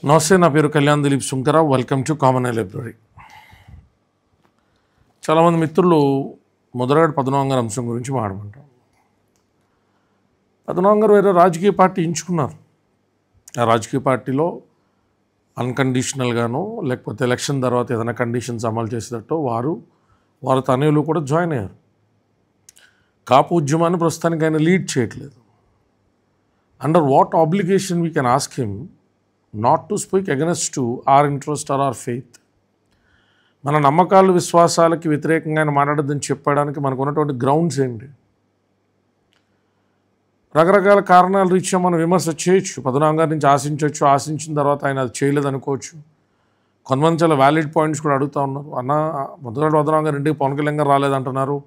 నమస్తే, నా పేరు Kalyan Dilip Sunkara. Welcome to common library. చాలామంది మిత్రులు ముద్రగడ పద్మనాభం గారి అంశం గురించి మాట్లాడుకుంటాం. పద్మనాభం గారు వేరే రాజకీయ పార్టీ ఎంచుకున్నారు. ఆ రాజకీయ పార్టీలో అన్కండిషనల్గానో లేకపోతే ఎలక్షన్ తర్వాత ఏదైనా కండిషన్స్ అమలు చేసేటట్టు వారు తనయులు కూడా జాయిన్ అయ్యారు. కాపు ఉద్యమాన్ని ప్రస్తుతానికి ఆయన లీడ్ చేయట్లేదు. Under what obligation we can ask him not to speak against to our interest or our faith. మన నమ్మకాలు విశ్వాసాలకి వ్యతిరేకంగా ఆయన మాట్లాడద్దని చెప్పడానికి మనకు ఉన్నటువంటి గ్రౌండ్స్ ఏంటి? రకరకాల కారణాలు రీత్యా మనం విమర్శ చేయొచ్చు. పద్మనాభం గారి నుంచి ఆశించవచ్చు, ఆశించిన తర్వాత ఆయన అది చేయలేదు అనుకోవచ్చు. కొంతమంది చాలా వ్యాలిడ్ పాయింట్స్ కూడా అడుగుతూ ఉన్నారు. ముద్రగడ పద్మనాభం గారు ఇంటికి పవన్ కళ్యాణ్ గారు రాలేదంటున్నారు,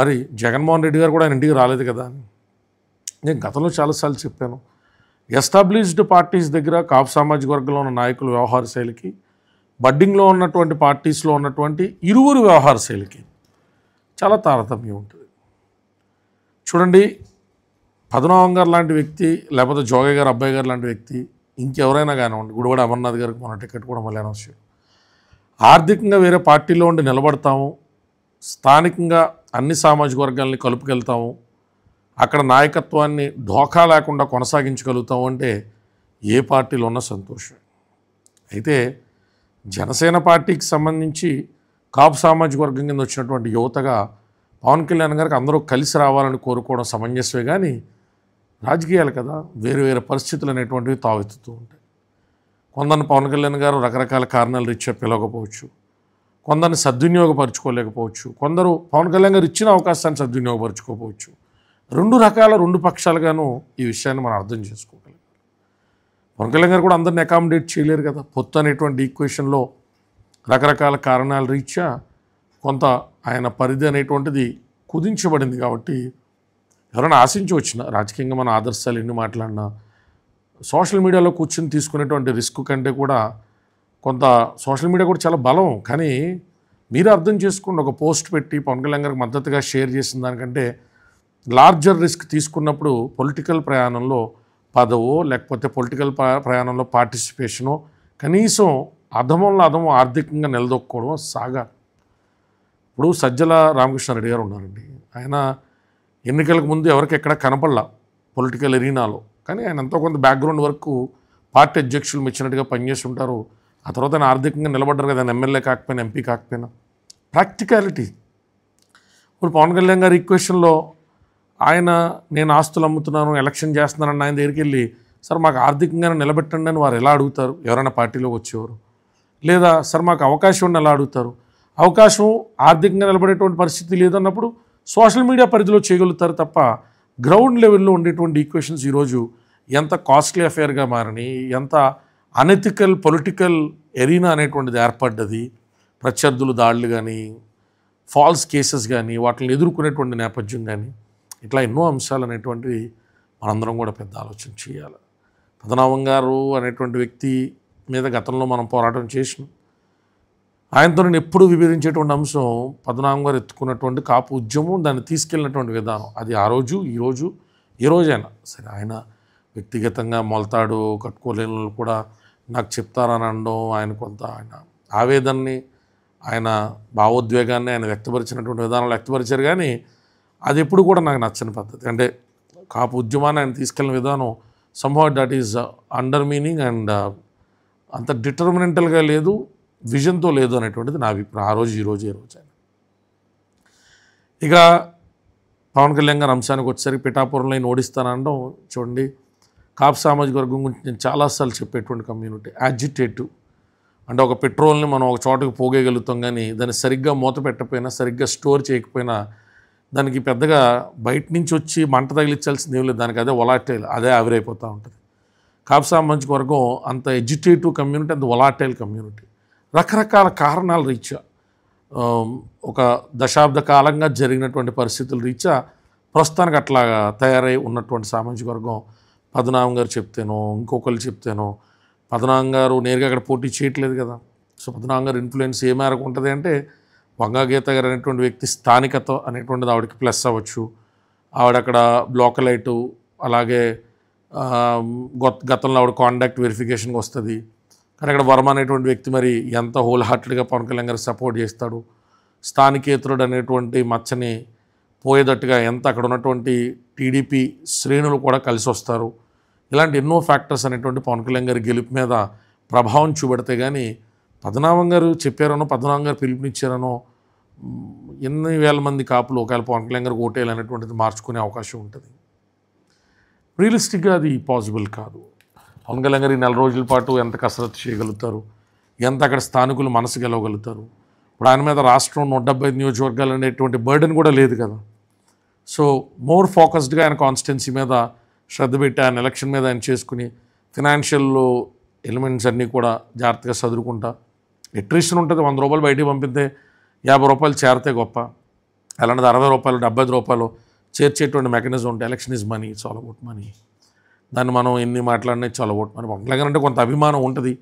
మరి జగన్మోహన్ రెడ్డి గారు కూడా ఆయన ఇంటికి రాలేదు కదా అని. నేను గతంలో చాలాసార్లు చెప్పాను, ఎస్టాబ్లిష్డ్ పార్టీస్ దగ్గర కాపు సామాజిక వర్గంలో ఉన్న నాయకుల వ్యవహార శైలికి, బడ్డింగ్లో ఉన్నటువంటి పార్టీస్లో ఉన్నటువంటి ఇరువురు వ్యవహార శైలికి చాలా తారతమ్యం ఉంటుంది. చూడండి, పద్మనాభం గారు లాంటి వ్యక్తి, లేకపోతే జోగయ్య గారు అబ్బాయి గారు లాంటి వ్యక్తి, ఇంకెవరైనా కానివ్వండి, గుడివాడ అమర్నాథ్ గారికి మన టికెట్ కూడా మళ్ళీ అనౌన్స్ చేయడం, ఆర్థికంగా వేరే పార్టీలో ఉండి నిలబడతాము, స్థానికంగా అన్ని సామాజిక వర్గాల్ని కలుపుకెళ్తాము, అక్కడ నాయకత్వాన్ని ఢోకా లేకుండా కొనసాగించగలుగుతాం అంటే ఏ పార్టీలో ఉన్న సంతోషం. అయితే జనసేన పార్టీకి సంబంధించి కాపు సామాజిక వర్గం కింద వచ్చినటువంటి యువతగా పవన్ కళ్యాణ్ గారికి అందరూ కలిసి రావాలని కోరుకోవడం సమంజసమే. కానీ రాజకీయాలు కదా, వేరు వేరే పరిస్థితులు అనేటువంటివి తావెత్తుతూ ఉంటాయి. కొందరిని పవన్ కళ్యాణ్ గారు రకరకాల కారణాలు రీత్యా పిలవకపోవచ్చు, కొందరిని సద్వినియోగపరచుకోలేకపోవచ్చు, కొందరు పవన్ కళ్యాణ్ గారు ఇచ్చిన అవకాశాన్ని సద్వినియోగపరచుకోకపోవచ్చు. రెండు పక్షాలుగాను ఈ విషయాన్ని మనం అర్థం చేసుకోగలం. పవన్ కళ్యాణ్ గారు కూడా అందరిని అకామిడేట్ చేయలేరు కదా. పొత్తు అనేటువంటి ఈక్వేషన్లో రకరకాల కారణాల రీత్యా కొంత ఆయన పరిధి అనేటువంటిది కుదించబడింది. కాబట్టి ఎవరైనా ఆశించి వచ్చిన రాజకీయంగా మన ఆదర్శాలు ఎన్ని మాట్లాడినా సోషల్ మీడియాలో కూర్చొని తీసుకునేటువంటి రిస్క్ కంటే కూడా కొంత సోషల్ మీడియా కూడా చాలా బలం. కానీ మీరు అర్థం చేసుకోండి, ఒక పోస్ట్ పెట్టి పవన్ కళ్యాణ్ గారికి మద్దతుగా షేర్ చేసిన దానికంటే లార్జర్ రిస్క్ తీసుకున్నప్పుడు పొలిటికల్ ప్రయాణంలో పదవో లేకపోతే పొలిటికల్ ప్రయాణంలో పార్టిసిపేషనో కనీసం అధమం ఆర్థికంగా నిలదొక్కుకోవడం సాగాలి. ఇప్పుడు సజ్జల రామకృష్ణారెడ్డి గారు ఉన్నారండి. ఆయన ఎన్నికలకు ముందు ఎవరికి ఎక్కడ కనపడలా పొలిటికల్ ఎరీనాలో, కానీ ఆయన ఎంతో కొంత బ్యాక్గ్రౌండ్ వరకు పార్టీ అధ్యక్షులు మెచ్చినట్టుగా పనిచేసి ఉంటారు. ఆ తర్వాత ఆయన ఆర్థికంగా నిలబడ్డారు కదా, ఆయన ఎమ్మెల్యే కాకపోయినా ఎంపీ కాకపోయినా. ప్రాక్టికాలిటీ. ఇప్పుడు పవన్ కళ్యాణ్ గారి ఈక్వేషన్లో నేను ఆస్తులు అమ్ముతున్నాను, ఎలక్షన్ చేస్తున్నానని ఆయన దగ్గరికి వెళ్ళి, సార్ మాకు ఆర్థికంగానే నిలబెట్టండి అని వారు ఎలా అడుగుతారు? ఎవరైనా పార్టీలోకి వచ్చేవారు. లేదా సార్ మాకు అవకాశం ఉండి ఎలా అడుగుతారు? అవకాశం ఆర్థికంగా నిలబడేటువంటి పరిస్థితి లేదన్నప్పుడు సోషల్ మీడియా పరిధిలో చేయగలుగుతారు తప్ప గ్రౌండ్ లెవెల్లో ఉండేటువంటి ఈక్వేషన్స్ ఈరోజు ఎంత కాస్ట్లీ అఫేర్గా మారని, ఎంత అనెథికల్ పొలిటికల్ ఎరీనా అనేటువంటిది ఏర్పడ్డది. ప్రత్యర్థులు దాడులు కానీ, ఫాల్స్ కేసెస్ కానీ, వాటిని ఎదుర్కొనేటువంటి నేపథ్యం కానీ, ఇట్లా ఎన్నో అంశాలు అనేటువంటివి మనందరం కూడా పెద్ద ఆలోచన చేయాలి. పద్మనాభం గారు అనేటువంటి వ్యక్తి మీద గతంలో మనం పోరాటం చేసినాం. ఆయనతో నేను ఎప్పుడు విభేదించేటువంటి అంశం పద్మనాభం గారు ఎత్తుకున్నటువంటి కాపు ఉద్యమం, దాన్ని తీసుకెళ్ళినటువంటి విధానం. అది ఆ రోజు ఈ రోజైనా సరే, ఆయన వ్యక్తిగతంగా మొలతాడు కట్టుకోలేని వాళ్ళు కూడా నాకు చెప్తారని అనడం, ఆయన కొంత ఆయన ఆవేదనని, ఆయన భావోద్వేగాన్ని ఆయన వ్యక్తపరిచినటువంటి విధానాలు వ్యక్తపరిచారు. కానీ అది ఎప్పుడు కూడా నాకు నచ్చని పద్ధతి. అంటే కాపు ఉద్యమాన్ని ఆయన తీసుకెళ్ళిన విధానం somehow that is under meaning and అంత డిటర్మినెంటల్గా లేదు, విజన్తో లేదు అనేటువంటిది నా అభిప్రాయం. ఆ రోజు ఈ రోజు ఆయన ఇక పవన్ కళ్యాణ్ గారు అంశానికి వచ్చేసరికి పిఠాపురంలో ఆయన ఓడిస్తానడం, చూడండి, కాపు సామాజిక వర్గం గురించి నేను చాలాసార్లు చెప్పేటువంటి కమ్యూనిటీ యాజిటేటివ్. అంటే ఒక పెట్రోల్ని మనం ఒక చోటకి పోగేయగలుగుతాం, కానీ దాన్ని సరిగ్గా మూత పెట్టకపోయినా, సరిగ్గా స్టోర్ చేయకపోయినా దానికి పెద్దగా బయట నుంచి వచ్చి మంట తగిలించాల్సింది ఏం లేదు. దానికి అదే వొలాటైల్, అదే ఆవిరైపోతూ ఉంటుంది. కాపు సామాజిక వర్గం అంత ఎడ్యుటేటివ్ కమ్యూనిటీ, అంత వొలాటైల్ కమ్యూనిటీ. రకరకాల కారణాల రీత్యా, ఒక దశాబ్ద కాలంగా జరిగినటువంటి పరిస్థితుల రీత్యా ప్రస్తుతానికి అట్లాగా తయారై ఉన్నటువంటి సామాజిక వర్గం. పద్మనాభం గారు చెప్తేనో, ఇంకొకరు చెప్తేనో, పద్మనాభం గారు నేరుగా అక్కడ పోటీ చేయట్లేదు కదా. సో పద్మనాభం గారు ఇన్ఫ్లుయెన్స్ ఏ మేరకు ఉంటుంది అంటే, వంగాగీత గారు అనేటువంటి వ్యక్తి స్థానికత అనేటువంటిది ఆవిడకి ప్లస్ అవ్వచ్చు. ఆవిడ అక్కడ లోకలైటు, అలాగే గతంలో ఆవిడ కాంటాక్ట్ వెరిఫికేషన్కి వస్తుంది. కానీ అక్కడ వర్మ అనేటువంటి వ్యక్తి మరి ఎంత హోల్ హార్టెడ్గా పవన్ కళ్యాణ్ గారికి సపోర్ట్ చేస్తాడు, స్థానికేతరుడు అనేటువంటి మచ్చని పోయేటట్టుగా ఎంత అక్కడ ఉన్నటువంటి టీడీపీ శ్రేణులు కూడా కలిసి వస్తారు. ఇలాంటి ఎన్నో ఫ్యాక్టర్స్ అనేటువంటి పవన్ కళ్యాణ్ గారి గెలుపు మీద ప్రభావం చూపెడితే కానీ పద్మనాభం గారు చెప్పారనో, పద్మనాభం గారు పిలుపునిచ్చారనో ఎన్ని వేల మంది కాపులు ఒకవేళ పవన్ కళ్యాణ్ గారికి ఓటేయాలనేటువంటిది మార్చుకునే అవకాశం ఉంటుంది. రియలిస్టిక్గా అది పాసిబుల్ కాదు. పవన్ కళ్యాణ్ గారు ఈ 4 రోజుల పాటు ఎంత కసరత్తు చేయగలుగుతారు, ఎంత అక్కడ స్థానికులు మనసు గెలవగలుగుతారు. ఇప్పుడు ఆయన మీద రాష్ట్రం 175 నియోజకవర్గాలు అనేటువంటి బర్డెన్ కూడా లేదు కదా. సో మోర్ ఫోకస్డ్గా ఆయన కాన్స్టిట్యున్సీ మీద శ్రద్ధ పెట్టి ఆయన ఎలక్షన్ మీద ఆయన చేసుకుని ఫినాన్షియల్ ఎలిమెంట్స్ అన్నీ కూడా జాగ్రత్తగా చదువుకుంటా. ఎట్రిషన్ ఉంటుంది, 100 రూపాయలు బయటికి పంపితే 50 రూపాయలు చేరితే గొప్ప, అలాంటిది 60 రూపాయలు 75 రూపాయలు చేర్చేటువంటి మెకానిజం ఉంటే election is money, it's all about money. దాన్ని మనం ఎన్ని మాట్లాడినా ఇట్స్ ఆల్ అబౌట్ మనీ. పక్కన కొంత అభిమానం ఉంటుంది,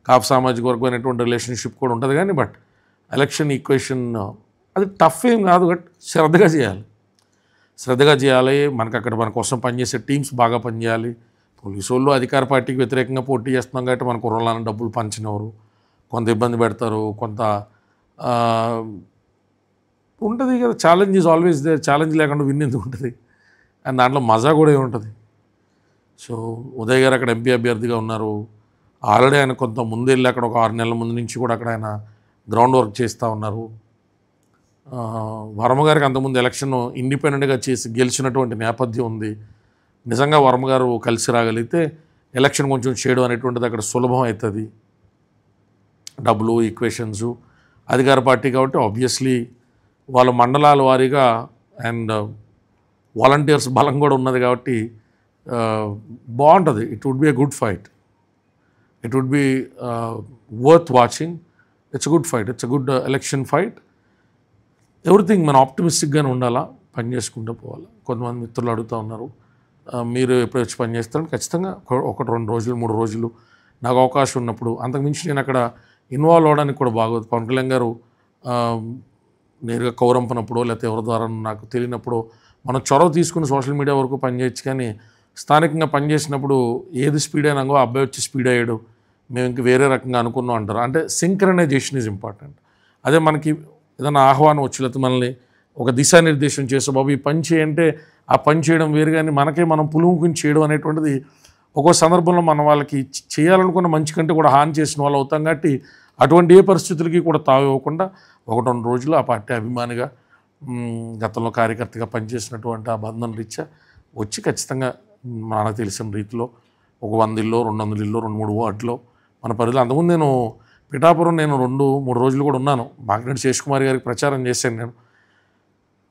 కాపు సామాజిక వర్గం అనేటువంటి రిలేషన్షిప్ కూడా ఉంటుంది. కానీ బట్ ఎలక్షన్ ఈక్వేషన్ అది టఫ్ ఏం కాదు, బట్ శ్రద్ధగా చేయాలి. మనకు అక్కడ మన కోసం పనిచేసే టీమ్స్ బాగా పనిచేయాలి. పోలీసు వాళ్ళు అధికార పార్టీకి వ్యతిరేకంగా పోటీ చేస్తున్నాం కాబట్టి మన కుర్రలను డబ్బులు పంచినవారు కొంత ఇబ్బంది పెడతారు, కొంత ఉంటుంది కదా. Challenge is always they, challenge లేకుండా విన్ ఎందుకు ఉంటుంది, అండ్ దాంట్లో మజా కూడా ఏముంటుంది. సో ఉదయ్ గారు అక్కడ ఎంపీ అభ్యర్థిగా ఉన్నారు. ఆల్రెడీ ఆయన కొంత ముందు వెళ్ళి అక్కడ ఒక 6 నెలల ముందు నుంచి కూడా అక్కడ ఆయన గ్రౌండ్ వర్క్ చేస్తూ ఉన్నారు. వర్మ గారికి అంతకుముందు ఎలక్షన్ ఇండిపెండెంట్గా చేసి గెలిచినటువంటి నేపథ్యం ఉంది. నిజంగా వర్మ గారు కలిసి రాగలిగితే ఎలక్షన్ కొంచెం చేయడం అనేటువంటిది అక్కడ సులభం అవుతుంది. డబ్బులు, ఈక్వేషన్స్, అధికార పార్టీ కాబట్టి ఆబ్వియస్లీ వాళ్ళ మండలాల వారీగా అండ్ వాలంటీర్స్ బలం కూడా ఉన్నది కాబట్టి బాగుంటుంది. It would be a good fight, it would be worth watching. It's good fight, it's a good election fight. Everything మనం ఆప్టిమిస్టిక్గానే ఉండాలా, పని చేసుకుంటూ పోవాలి. కొంతమంది మిత్రులు అడుగుతూ ఉన్నారు, మీరు ఎప్పుడు వచ్చి పని చేస్తారని. ఖచ్చితంగా 1-2 రోజులు 3 రోజులు నాకు అవకాశం ఉన్నప్పుడు, అంతకుమించి నేను అక్కడ ఇన్వాల్వ్ అవ్వడానికి కూడా బాగోదు. పవన్ కళ్యాణ్ గారు నేరుగా కౌరంపనప్పుడు లేకపోతే ఎవరి ద్వారా నాకు తెలియనప్పుడు మనం చొరవ తీసుకుని సోషల్ మీడియా వరకు పనిచేయచ్చు. కానీ స్థానికంగా పనిచేసినప్పుడు ఏది స్పీడ్ అయినాగో అబ్బాయి వచ్చి స్పీడ్ అయ్యాడు, మేము ఇంక వేరే రకంగా అనుకున్నాం అంటారు. అంటే సింక్రనైజేషన్ ఈజ్ ఇంపార్టెంట్. అదే మనకి ఏదైనా ఆహ్వానం వచ్చి లేకపోతే మనల్ని ఒక దిశానిర్దేశం చేస్తే బాబు ఈ పని చేయంటే ఆ పని చేయడం వేరు, కానీ మనకే మనం పులుముకుని చేయడం అనేటువంటిది ఒక్కో సందర్భంలో మనం వాళ్ళకి చేయాలనుకున్న మంచి కంటే కూడా హాని చేసిన వాళ్ళు అవుతాం. కాబట్టి అటువంటి ఏ పరిస్థితులకి కూడా తావివ్వకుండా 1-2 రోజులు ఆ పార్టీ అభిమానిగా గతంలో కార్యకర్తగా పనిచేసినటువంటి ఆ బంధం రీత్యా వచ్చి ఖచ్చితంగా మనకు తెలిసిన రీతిలో ఒక 100 ఇల్లో 200 ఇల్లో 2-3 వార్డులో మన పరిధిలో. అంతకుముందు నేను పిఠాపురం 2-3 రోజులు కూడా ఉన్నాను. మాకిరెడ్డి శేషకుమార్ గారికి ప్రచారం చేశాను నేను.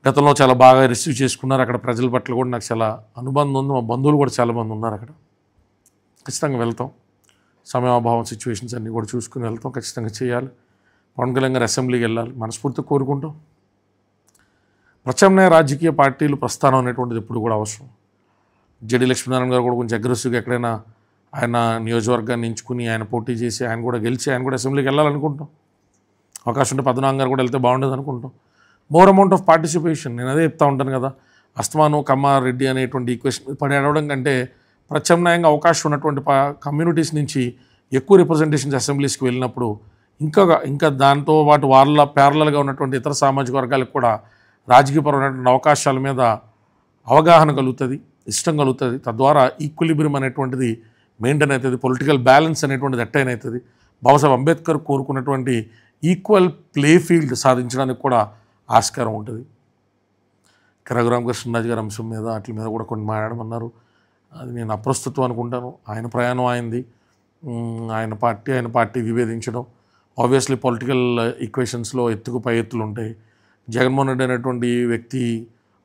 గతంలో చాలా బాగా రిసీవ్ చేసుకున్నారు. అక్కడ ప్రజల పట్ల కూడా నాకు చాలా అనుబంధం ఉంది. మా బంధువులు కూడా చాలామంది ఉన్నారు అక్కడ. ఖచ్చితంగా వెళ్తాం. సమయాభావం సిచ్యువేషన్స్ అన్నీ కూడా చూసుకుని వెళ్తాం. ఖచ్చితంగా చేయాలి. పవన్ కళ్యాణ్ గారు అసెంబ్లీకి వెళ్ళాలి మనస్ఫూర్తిగా కోరుకుంటాం. ప్రత్యామ్నాయ రాజకీయ పార్టీలు ప్రస్థానం అనేటువంటిది ఎప్పుడు కూడా అవసరం. జెడి లక్ష్మీనారాయణ గారు కూడా కొంచెం అగ్రెసివ్గా ఎక్కడైనా ఆయన నియోజకవర్గాన్ని ఎంచుకుని ఆయన పోటీ చేసి ఆయన కూడా గెలిచి ఆయన కూడా అసెంబ్లీకి వెళ్ళాలనుకుంటాం. అవకాశం ఉంటే పద్మనాభం గారు కూడా వెళ్తే బాగుండేది అనుకుంటాం. More amount of participation. నేను అదే చెప్తా ఉంటాను కదా, అస్తమాను కమ్మారెడ్డి అనేటువంటి ఈక్వేషన్ పడి అడవడం కంటే ప్రత్యామ్నాయంగా అవకాశం ఉన్నటువంటి కమ్యూనిటీస్ నుంచి ఎక్కువ రిప్రజెంటేషన్స్ అసెంబ్లీస్కి వెళ్ళినప్పుడు ఇంకా దాంతో పాటు వాళ్ళ ప్యారలల్గా ఉన్నటువంటి ఇతర సామాజిక వర్గాలకు కూడా రాజకీయపరమైనటువంటి అవకాశాల మీద అవగాహన కలుగుతుంది, ఇష్టం కలుగుతుంది. తద్వారా ఈక్విలిబ్రియం అనేటువంటిది మెయింటైన్ అవుతుంది, పొలిటికల్ బ్యాలెన్స్ అనేటువంటిది ఎట్టైన్ అవుతుంది. బాబాసాహెబ్ అంబేద్కర్ కోరుకున్నటువంటి ఈక్వల్ ప్లే ఫీల్డ్ సాధించడానికి కూడా ఆస్కారం ఉంటుంది. రఘురామకృష్ణరాజు గారి అంశం మీద వాటి మీద కూడా కొన్ని మాట్లాడమన్నారు. అది నేను అప్రస్తుతం అనుకుంటాను. ఆయన ప్రయాణం అయింది, ఆయన పార్టీ విభేదించడం. ఆబ్వియస్లీ పొలిటికల్ ఈక్వేషన్స్లో ఎత్తుకు పై ఎత్తులు ఉంటాయి. జగన్మోహన్ రెడ్డి అనేటువంటి వ్యక్తి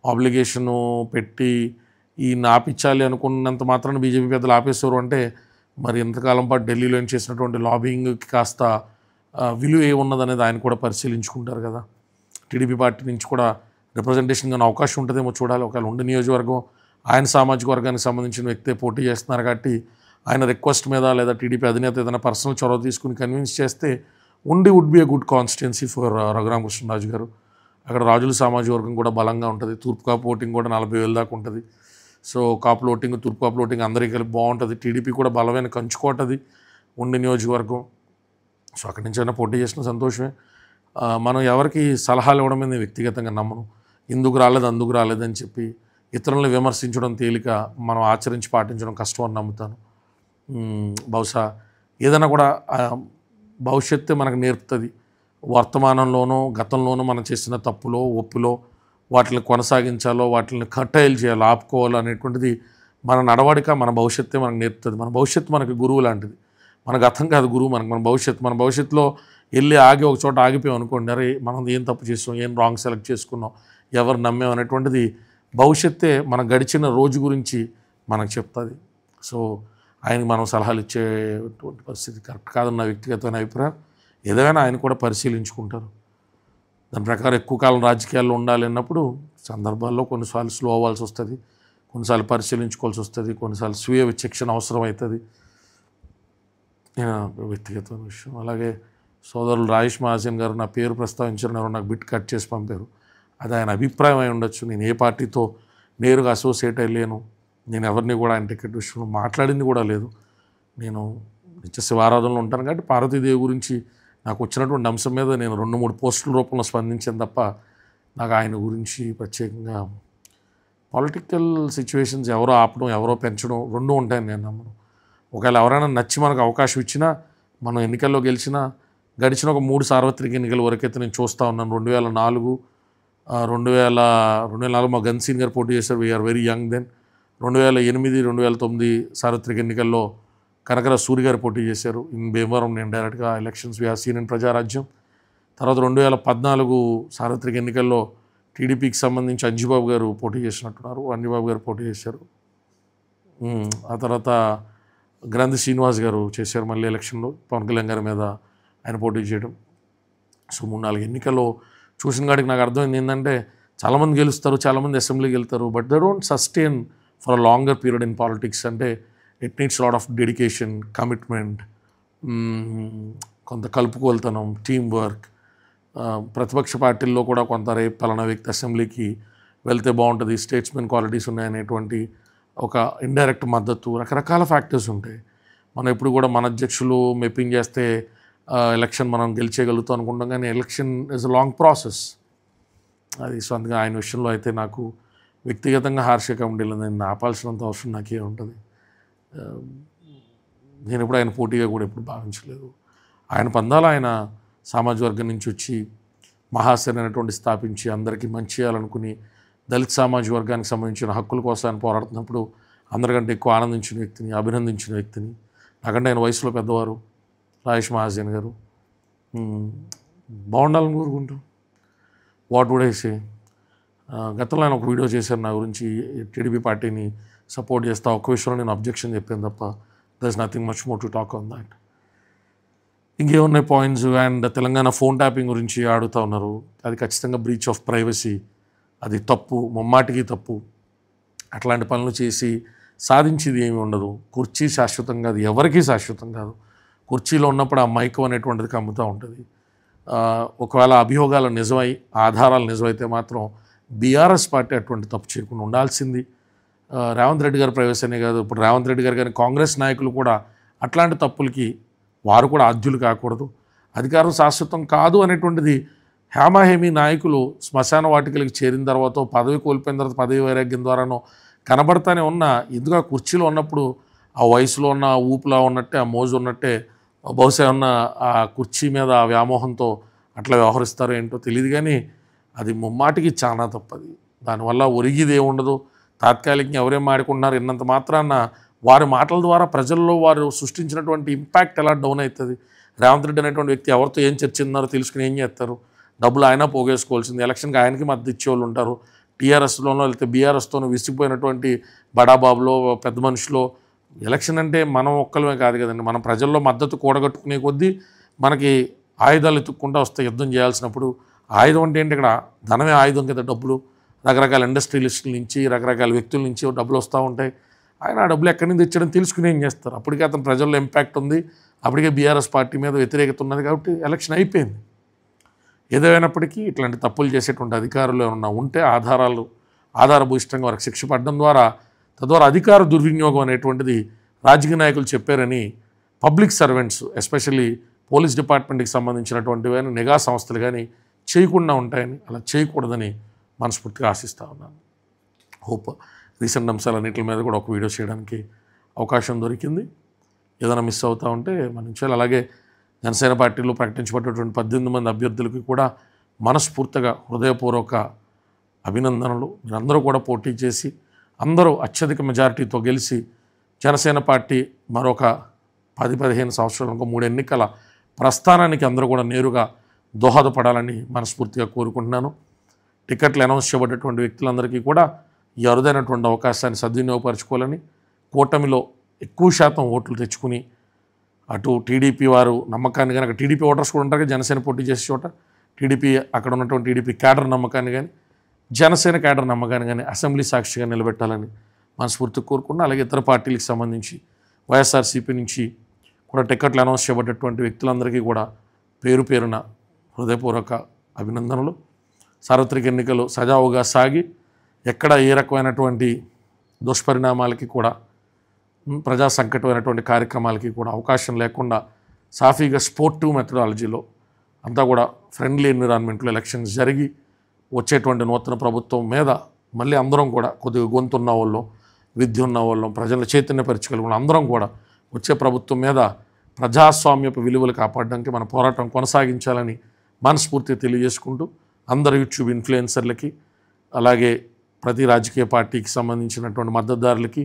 ఆబ్లిగేషను పెట్టి ఈయన ఆపించాలి అనుకున్నంత మాత్రాన్ని బీజేపీ పెద్దలు ఆపేస్తారు అంటే మరి ఎంతకాలం పాటు ఢిల్లీలో ఏం చేసినటువంటి లాబింగ్కి కాస్త విలువ ఏమున్నదనేది ఆయన కూడా పరిశీలించుకుంటారు కదా. టీడీపీ పార్టీ నుంచి కూడా రిప్రజెంటేషన్ కానీ అవకాశం ఉంటుందేమో చూడాలి. ఒకవేళ ఉండే నియోజకవర్గం ఆయన సామాజిక వర్గానికి సంబంధించిన వ్యక్తే పోటీ చేస్తున్నారు కాబట్టి ఆయన రిక్వెస్ట్ మీద లేదా టీడీపీ అధినేత ఏదైనా పర్సనల్ చొరవ తీసుకుని కన్విన్స్ చేస్తే would be a good constituency for Raghurama Krishna Raju గారు. అక్కడ రాజుల సామాజిక వర్గం కూడా బలంగా ఉంటుంది. తూర్పు కాపు ఓటింగ్ కూడా 40,000 దాకా ఉంటుంది. సో కాపుల ఓటింగ్, తూర్పు కాపుల ఓటింగ్ అందరికీ కలిపి బాగుంటుంది. టీడీపీ కూడా బలమైన కంచుకోటది ఉండి నియోజకవర్గం. సో అక్కడి నుంచి అయినా పోటీ చేసిన సంతోషమే. మనం ఎవరికి సలహాలు ఇవ్వడం మీద వ్యక్తిగతంగా నమ్మను. ఇందుకు రాలేదు అందుకు రాలేదని చెప్పి ఇతరులను విమర్శించడం తేలిక, మనం ఆచరించి పాటించడం కష్టం అని నమ్ముతాను. బహుశా ఏదైనా కూడా భవిష్యత్తే మనకు నేర్పుతుంది. వర్తమానంలోనూ గతంలోనూ మనం చేసిన తప్పులో ఒప్పులో వాటిని కొనసాగించాలో వాటిని కట్టైలు చేయాలో ఆపుకోవాలో అనేటువంటిది మన నడవడిక, మన భవిష్యత్తే మనకు నేర్పుతుంది. మన భవిష్యత్తు మనకి గురువు లాంటిది. మన గతం కాదు గురువు మనకు. మన భవిష్యత్తులో వెళ్ళి ఆగి ఒక చోట ఆగిపోయాం అనుకోండి, అరే మనం ఏం తప్పు చేసాం, ఏం రాంగ్ సెలెక్ట్ చేసుకున్నాం, ఎవరు నమ్మాం అనేటువంటిది భవిష్యత్తే మన గడిచిన రోజు గురించి మనకు చెప్తుంది. సో ఆయనకి మనం సలహాలు ఇచ్చేటువంటి పరిస్థితి కరెక్ట్ కాదన్న వ్యక్తిగతమైన అభిప్రాయం. ఏదైనా ఆయన కూడా పరిశీలించుకుంటారు. దాని ప్రకారం ఎక్కువ కాలం రాజకీయాల్లో ఉండాలి అన్నప్పుడు సందర్భాల్లో కొన్నిసార్లు స్లో అవ్వాల్సి వస్తుంది, కొన్నిసార్లు పరిశీలించుకోవాల్సి వస్తుంది, కొన్నిసార్లు స్వీయ విచక్షణ అవసరం అవుతుంది. వ్యక్తిగతమైన విషయం. అలాగే సోదరులు రాజేష్ మహాసేన్ గారు నా పేరు ప్రస్తావించారు, నాకు బిట్ కట్ చేసి పంపారు. అది ఆయన అభిప్రాయం అయి ఉండొచ్చు. నేను ఏ పార్టీతో నేరుగా అసోసియేట్ అయ్యలేను, నేను ఎవరిని కూడా ఆయన టికెట్ విషయంలో మాట్లాడింది కూడా లేదు. నేను నిత్య శివారాధనలో ఉంటాను కాబట్టి పార్వతీదేవి గురించి నాకు వచ్చినటువంటి అంశం మీద నేను 2-3 పోస్టుల రూపంలో స్పందించాను తప్ప నాకు ఆయన గురించి ప్రత్యేకంగా పొలిటికల్ సిచ్యువేషన్స్ ఎవరో ఆపడం ఎవరో పెంచడం రెండూ ఉంటాయని నేను నమ్మను. ఒకవేళ ఎవరైనా నచ్చి మనకు అవకాశం ఇచ్చినా మనం ఎన్నికల్లో గెలిచినా గడిచిన ఒక 3 సార్వత్రిక ఎన్నికల వరకైతే నేను చూస్తూ ఉన్నాను. 2004 మా గన్సీన్ గారు పోటీ చేశారు, వీఆర్ వెరీ యంగ్ దెన్. 2008, 2009 సార్వత్రిక ఎన్నికల్లో కనకరాజు సూరి గారు పోటీ చేశారు. ఇన్ భీమవరం నేను డైరెక్ట్గా elections we are seen in Prajarajyam. తర్వాత 2014 సార్వత్రిక ఎన్నికల్లో టీడీపీకి సంబంధించి అంజుబాబు గారు పోటీ చేసినట్టున్నారు, అంజుబాబు గారు పోటీ చేశారు. ఆ తర్వాత గ్రంథి శ్రీనివాస్ గారు చేశారు మళ్ళీ ఎలక్షన్లో పవన్ కళ్యాణ్ గారి మీద ఆయన పోటీ చేయడం. సో 3-4 ఎన్నికల్లో చూసిన కాడికి నాకు అర్థమైంది ఏంటంటే చాలామంది గెలుస్తారు, చాలామంది అసెంబ్లీకి వెళ్తారు, but they don't sustain for a longer period in politics. అంటే it needs lot of dedication, commitment, కొంత కలుపుకోలుతనం, టీమ్ వర్క్. ప్రతిపక్ష పార్టీల్లో కూడా కొంత రేపు పలానా వ్యక్తి అసెంబ్లీకి వెళ్తే బాగుంటుంది, స్టేట్స్మెన్ క్వాలిటీస్ ఉన్నాయనేటువంటి ఒక ఇండైరెక్ట్ మద్దతు, రకరకాల ఫ్యాక్టర్స్ ఉంటాయి. మనం ఎప్పుడు కూడా మన అధ్యక్షులు మెప్పింగ్ చేస్తే ఎలక్షన్ మనం గెలిచేయగలుగుతాం అనుకుంటాం, కానీ election is a long process. అది సొంతగా ఆయన విషయంలో అయితే నాకు వ్యక్తిగతంగా హార్షిక ఉండేది, నేను ఆపాల్సినంత అవసరం నాకే ఉంటుంది. నేను ఎప్పుడు ఆయన పోటీగా కూడా ఎప్పుడు భావించలేదు. ఆయన పందాలు ఆయన సామాజిక వర్గం నుంచి వచ్చి మహాసేన అనేటువంటి స్థాపించి అందరికీ మంచి చేయాలనుకుని దళిత సామాజిక వర్గానికి సంబంధించిన హక్కుల కోసం ఆయన పోరాడుతున్నప్పుడు అందరికంటే ఎక్కువ ఆనందించిన వ్యక్తిని, అభినందించిన వ్యక్తిని. నాకంటే ఆయన వయసులో పెద్దవారు రాజేష్ మహాసేన్ గారు. బాగుండాలని కోరుకుంటాం. What would I say. గతంలో ఆయన ఒక వీడియో చేశారు నా గురించి, టీడీపీ పార్టీని సపోర్ట్ చేస్తా, ఒక్క విషయంలో నేను అబ్జెక్షన్ చెప్పాను తప్ప there is nothing much more to talk on that. ఇంకేమున్నాయి points. And Telangana phone tapping గురించి అడుగుతూ ఉన్నారు. అది ఖచ్చితంగా బ్రీచ్ ఆఫ్ ప్రైవసీ, అది తప్పు, ముమ్మాటికి తప్పు. అట్లాంటి పనులు చేసి సాధించేది ఏమి ఉండదు. కుర్చీ శాశ్వతం కాదు, ఎవరికీ శాశ్వతం కాదు. కుర్చీలో ఉన్నప్పుడు ఆ మైకం అనేటువంటిది కమ్ముతూ ఉంటుంది. ఒకవేళ అభియోగాలు నిజమై ఆధారాలు నిజమైతే మాత్రం బీఆర్ఎస్ పార్టీ అటువంటి తప్పు చేయకుండా ఉండాల్సింది. రేవంత్ రెడ్డి గారి ప్రైవసీనే కాదు, ఇప్పుడు రేవంత్ రెడ్డి గారు కానీ కాంగ్రెస్ నాయకులు కూడా అట్లాంటి తప్పులకి వారు కూడా ఆద్యులు కాకూడదు. అధికారం శాశ్వతం కాదు అనేటువంటిది హేమాహేమీ నాయకులు శ్మశాన వాటికలకి చేరిన తర్వాత, పదవి కోల్పోయిన తర్వాత పదవి వైరాగ్యం ద్వారానో కనబడతానే ఉన్న ఎందుకు కుర్చీలో ఉన్నప్పుడు ఆ వయసులో ఉన్న ఊపులా ఉన్నట్టే, ఆ మోజు ఉన్నట్టే బహుశా ఉన్న ఆ కుర్చీ మీద ఆ వ్యామోహంతో అట్లా వ్యవహరిస్తారో ఏంటో తెలియదు, కానీ అది ముమ్మాటికి చాలా తప్పది. దానివల్ల ఒరిగిది ఏముండదు. తాత్కాలికంగా ఎవరేం మాడుకుంటున్నారు ఇన్నంత మాత్రాన వారి మాటల ద్వారా ప్రజల్లో వారు సృష్టించినటువంటి ఇంపాక్ట్ ఎలా డౌన్ అవుతుంది. రేవంత్ రెడ్డి అనేటువంటి వ్యక్తి ఎవరితో ఏం చర్చించారో తెలుసుకుని ఏం చేస్తారు, డబ్బులు ఆయన పోగేసుకోవాల్సింది. ఎలక్షన్కి ఆయనకి మద్దతు ఇచ్చేవాళ్ళు ఉంటారు. టీఆర్ఎస్లోనో లేకపోతే బీఆర్ఎస్తోనో విసిగిపోయినటువంటి బడాబాబులో పెద్ద మనుషులో. ఎలక్షన్ అంటే మనం ఒక్కలమే కాదు కదండి, మనం ప్రజల్లో మద్దతు కూడగట్టుకునే కొద్దీ మనకి ఆయుధాలు ఎత్తుక్కుంటూ వస్తాయి యుద్ధం చేయాల్సినప్పుడు. ఆయుధం అంటే ఏంటి, ఇక్కడ ధనమే ఆయుధం కదా. డబ్బులు రకరకాల ఇండస్ట్రియలిస్టుల నుంచి రకరకాల వ్యక్తుల నుంచి డబ్బులు వస్తూ ఉంటాయి. ఆయన ఆ డబ్బులు ఎక్కడి నుంచి తెచ్చడం తెలుసుకుని ఏం చేస్తారు. అప్పటికే అతను ప్రజల్లో ఇంపాక్ట్ ఉంది, అప్పటికే బీఆర్ఎస్ పార్టీ మీద వ్యతిరేకత ఉన్నది కాబట్టి ఎలక్షన్ అయిపోయింది. ఏదైనప్పటికీ ఇట్లాంటి తప్పులు చేసేటువంటి అధికారులు ఏమన్నా ఉంటే ఆధారభూయిష్టంగా వారికి శిక్ష పడడం ద్వారా తద్వారా అధికార దుర్వినియోగం అనేటువంటిది రాజకీయ నాయకులు చెప్పారని పబ్లిక్ సర్వెంట్స్ ఎస్పెషల్లీ పోలీస్ డిపార్ట్మెంట్కి సంబంధించినటువంటివి కానీ నిఘా సంస్థలు కానీ చేయకుండా ఉంటాయని, అలా చేయకూడదని మనస్ఫూర్తిగా ఆశిస్తూ ఉన్నాను. హోప్ రీసెంట్ అంశాలన్నింటి మీద కూడా ఒక వీడియో చేయడానికి అవకాశం దొరికింది. ఏదైనా మిస్ అవుతూ ఉంటే మనం చేయాలి. అలాగే జనసేన పార్టీలో ప్రకటించబడినటువంటి 18 మంది అభ్యర్థులకి కూడా మనస్ఫూర్తిగా హృదయపూర్వక అభినందనలు. మీరందరూ కూడా పోటీ చేసి అందరూ అత్యధిక మెజారిటీతో గెలిచి జనసేన పార్టీ మరొక 10-15 సంవత్సరాలు, ఇంకో 3 ఎన్నికల ప్రస్థానానికి అందరూ కూడా నేరుగా దోహదపడాలని మనస్ఫూర్తిగా కోరుకుంటున్నాను. టికెట్లు అనౌన్స్ చేయబడ్డటువంటి వ్యక్తులందరికీ కూడా ఈ అరుదైనటువంటి అవకాశాన్ని సద్వినియోగపరచుకోవాలని, కూటమిలో ఎక్కువ శాతం ఓట్లు తెచ్చుకుని అటు టీడీపీ వారు నమ్మకాన్ని కానీ, అక్కడ టీడీపీ ఓటర్స్ కూడా ఉంటారు, జనసేన పోటీ చేసే చోట టీడీపీ అక్కడ ఉన్నటువంటి టీడీపీ క్యాడర్ నమ్మకాన్ని కానీ, జనసేన క్యాడర్ నమ్మకాన్ని కానీ అసెంబ్లీ సాక్షిగా నిలబెట్టాలని మనస్ఫూర్తిగా కోరుకున్నా. అలాగే ఇతర పార్టీలకు సంబంధించి వైఎస్ఆర్సీపీ నుంచి కూడా టికెట్లు అనౌన్స్ చేయబడ్డటువంటి వ్యక్తులందరికీ కూడా పేరు పేరున హృదయపూర్వక అభినందనలు. సార్వత్రిక ఎన్నికలు సజావుగా సాగి ఎక్కడ ఏ రకమైనటువంటి దుష్పరిణామాలకి కూడా, ప్రజా సంకటమైనటువంటి కార్యక్రమాలకి కూడా అవకాశం లేకుండా సాఫీగా స్పోర్టివ్ మెథడాలజీలో అంతా కూడా ఫ్రెండ్లీ ఎన్విరాన్మెంట్లో ఎలక్షన్స్ జరిగి వచ్చేటువంటి నూతన ప్రభుత్వం మీద మళ్ళీ అందరం కూడా కొద్దిగా గొంతున్న వాళ్ళం, విద్య ఉన్న వాళ్ళం, ప్రజలను చైతన్యపరచగలిగిన అందరం కూడా వచ్చే ప్రభుత్వం మీద ప్రజాస్వామ్యపు విలువలు కాపాడడానికి మన పోరాటం కొనసాగించాలని మనస్ఫూర్తిగా తెలియజేసుకుంటూ, అందరు యూట్యూబ్ ఇన్ఫ్లుయెన్సర్లకి అలాగే ప్రతి రాజకీయ పార్టీకి సంబంధించినటువంటి మద్దతుదారులకి,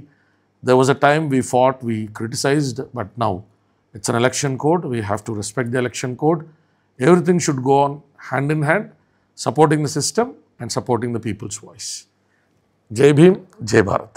there was a time we fought, we criticized, but now it's an election code. We have to respect the election code. Everything should go on hand in hand, supporting the system and supporting the people's voice. Jai Bhim, Jai Bharat.